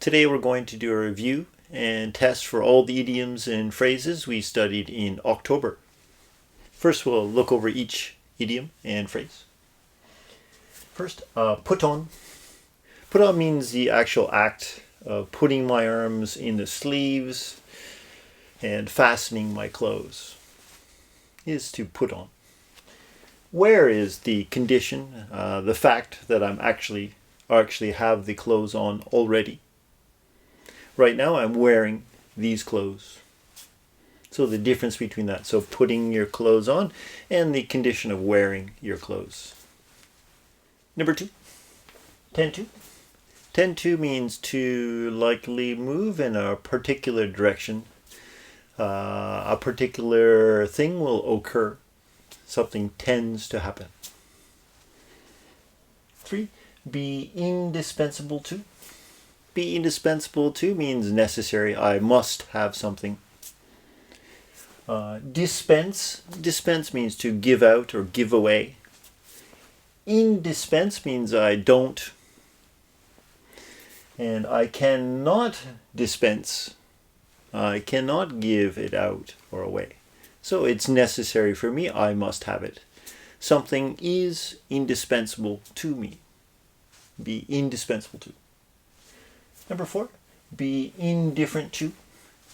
Today we're going to do a review and test for all the idioms and phrases we studied in October. First, we'll look over each idiom and phrase. First, put on. Put on means the actual act of putting my arms in the sleeves and fastening my clothes. Is to put on. Wear is the condition, the fact that I'm actually have the clothes on already. Right now I'm wearing these clothes. So the difference between that. So putting your clothes on and the condition of wearing your clothes. Number 2. Tend to. Tend to means to likely move in a particular direction. A particular thing will occur. Something tends to happen. 3. Be indispensable to. Be indispensable to means necessary. I must have something. Dispense. Dispense means to give out or give away. Indispense means I don't. And I cannot dispense. I cannot give it out or away. So it's necessary for me. I must have it. Something is indispensable to me. Be indispensable to. Number 4, be indifferent to.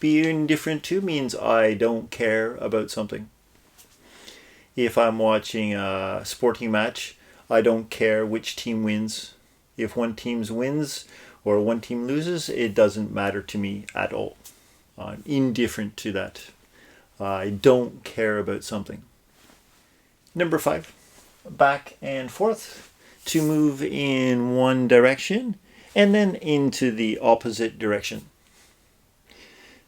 Be indifferent to means I don't care about something. If I'm watching a sporting match, I don't care which team wins. If one team wins or one team loses, it doesn't matter to me at all. I'm indifferent to that. I don't care about something. Number 5, back and forth. To move in one direction and then into the opposite direction.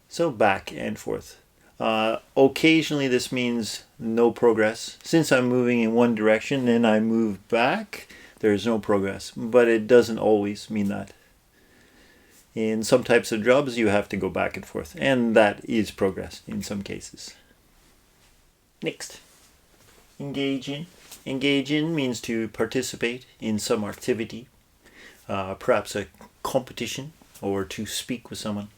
So back and forth. Occasionally this means no progress. Since I'm moving in one direction and I move back, there's no progress. But it doesn't always mean that. In some types of jobs you have to go back and forth, and that is progress in some cases. Next, engage in. Engage in means to participate in some activity, perhaps a competition, or to speak with someone,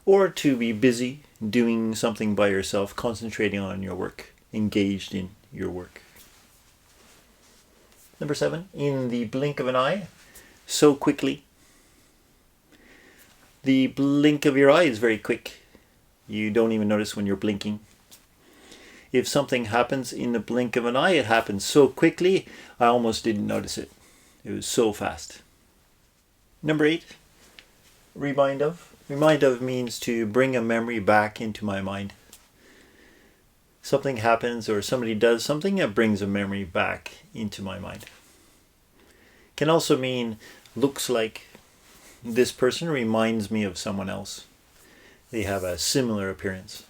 or to be busy doing something by yourself, concentrating on your work, engaged in your work. Number 7, in the blink of an eye, so quickly. The blink of your eye is very quick. You don't even notice when you're blinking. If something happens in the blink of an eye, it happens so quickly, I almost didn't notice it. It was so fast. Number 8, remind of. Remind of means to bring a memory back into my mind. Something happens or somebody does something that brings a memory back into my mind. Can also mean looks like. This person reminds me of someone else. They have a similar appearance.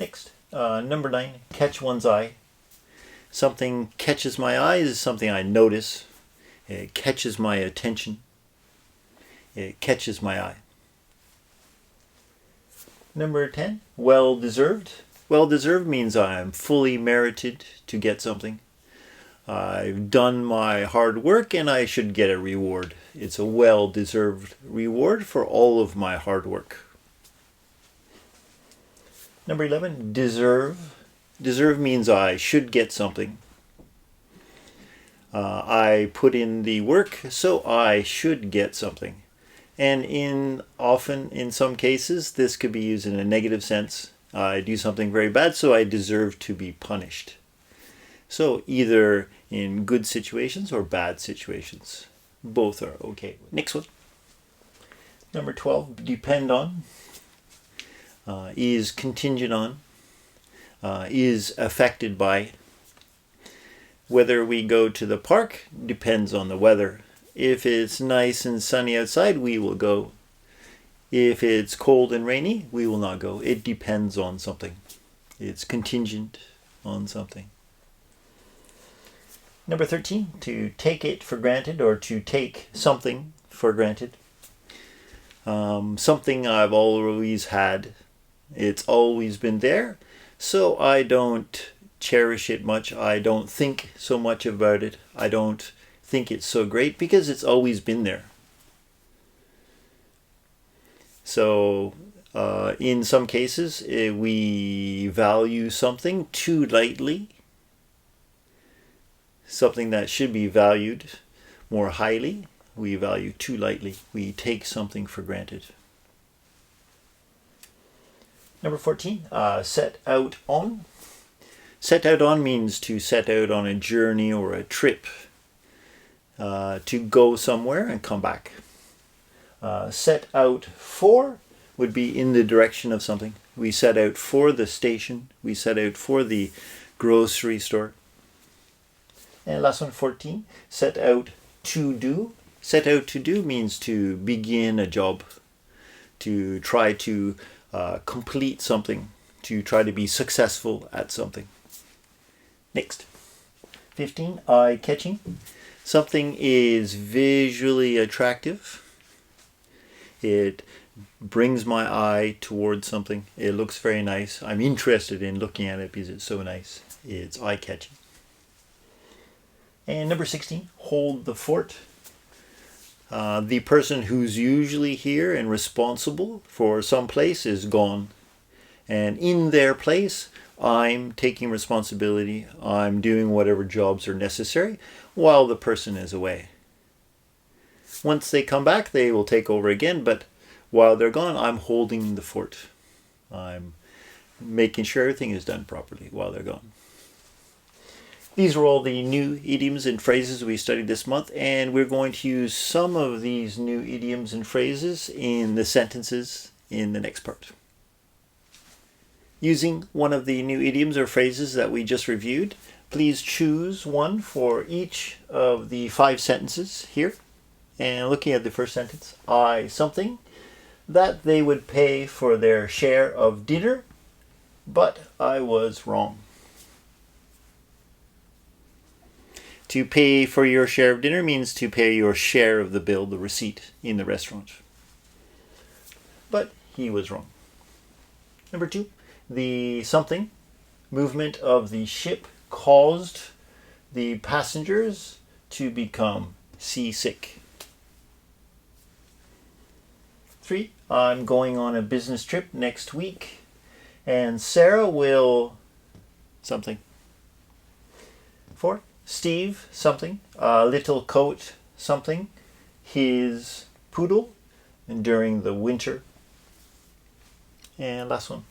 Next, number 9, catch one's eye. Something catches my eye is something I notice. It catches my attention. It catches my eye. Number 10, well-deserved. Well-deserved means I am fully merited to get something. I've done my hard work and I should get a reward. It's a well-deserved reward for all of my hard work. Number 11, deserve. Deserve means I should get something. I put in the work, so I should get something. And often in some cases, this could be used in a negative sense. I do something very bad, so I deserve to be punished. So either in good situations or bad situations. Both are okay. Next one. Number 12, depend on. Is contingent on. Is affected by. Whether we go to the park depends on the weather. If it's nice and sunny outside, we will go. If it's cold and rainy, we will not go. It depends on something. It's contingent on something. Number 13, to take it for granted or to take something for granted. Something I've always had. It's always been there, so I don't cherish it much. I don't think so much about it. I don't think it's so great because it's always been there. So in some cases, we value something too lightly, something that should be valued more highly, we value too lightly. We take something for granted. Number 14, set out on. Set out on means to set out on a journey or a trip, to go somewhere and come back. Set out for would be in the direction of something. We set out for the station. We set out for the grocery store. And last one, 14, set out to do. Set out to do means to begin a job, to try to complete something, to try to be successful at something. Next. 15, eye-catching. Something is visually attractive. It brings my eye towards something. It looks very nice. I'm interested in looking at it because it's so nice. It's eye-catching. And number 16, hold the fort. The person who's usually here and responsible for some place is gone. And in their place, I'm taking responsibility. I'm doing whatever jobs are necessary while the person is away. Once they come back, they will take over again, but while they're gone, I'm holding the fort. I'm making sure everything is done properly while they're gone. These are all the new idioms and phrases we studied this month, and we're going to use some of these new idioms and phrases in the sentences in the next part. Using one of the new idioms or phrases that we just reviewed, please choose one for each of the 5 sentences here. And looking at the first sentence, something that they would pay for their share of dinner, but I was wrong. To pay for your share of dinner means to pay your share of the bill, the receipt in the restaurant. But he was wrong. Number 2, the something movement of the ship caused the passengers to become seasick. 3, I'm going on a business trip next week and Sarah will something. 4, Steve something, a little coat something, his poodle during the winter. And last one,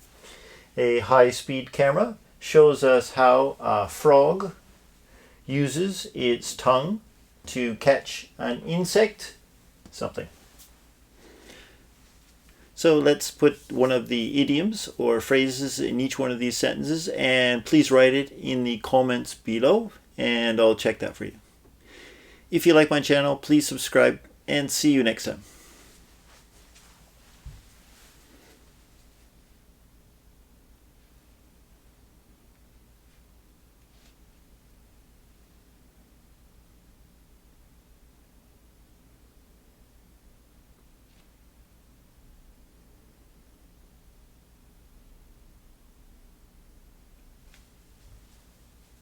a high-speed camera shows us how a frog uses its tongue to catch an insect something. So let's put one of the idioms or phrases in each one of these sentences, and please write it in the comments below and I'll check that for you. If you like my channel, please subscribe and see you next time.